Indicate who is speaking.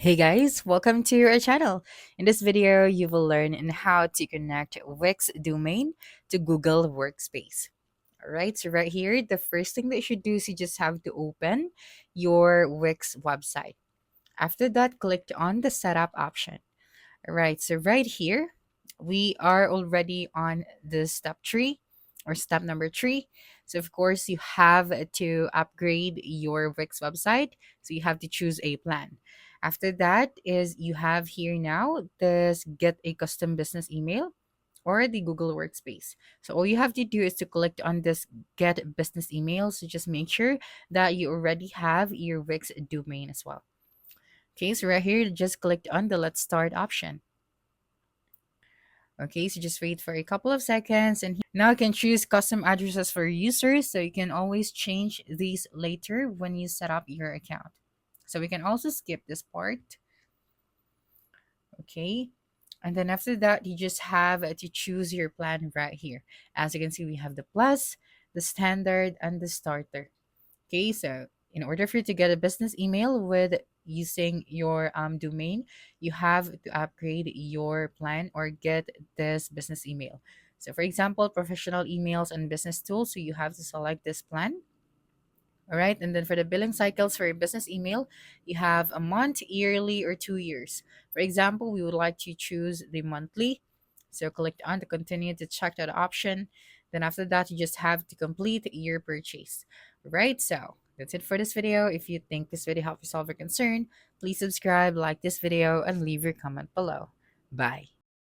Speaker 1: Hey guys, welcome to our channel. In this video, you will learn on how to connect Wix domain to Google Workspace. All right, so right here, the first thing that you should do is you just have to open your Wix website. After that, click on the setup option. All right, so right here, we are already on the step three or step number three. So, of course, you have to upgrade your Wix website. So, you have to choose a plan. After that, is you have here now this get a custom business email or the Google Workspace. So, all you have to do is to click on this get business email. So, just make sure that you already have your Wix domain as well. Okay, so right here, just click on the let's start option. Okay, so just wait for a couple of seconds and now you can choose custom addresses for users so you can always change these later when you set up your account. So we can also skip this part. Okay. And then after that, you just have to choose your plan right here. As you can see, we have the plus, the standard, and the starter. Okay, so in order for you to get a business email with using your domain, you have to upgrade your plan or get this business email. So, for example, professional emails and business tools, so you have to select this plan. All right, and then for the billing cycles for your business email, you have a month, yearly, or 2 years. For example, we would like to choose the monthly. So click on the continue to check that option. Then after that, you just have to complete your purchase. Right, so that's it for this video. If you think this video helped you solve your concern, please subscribe, like this video, and leave your comment below. Bye.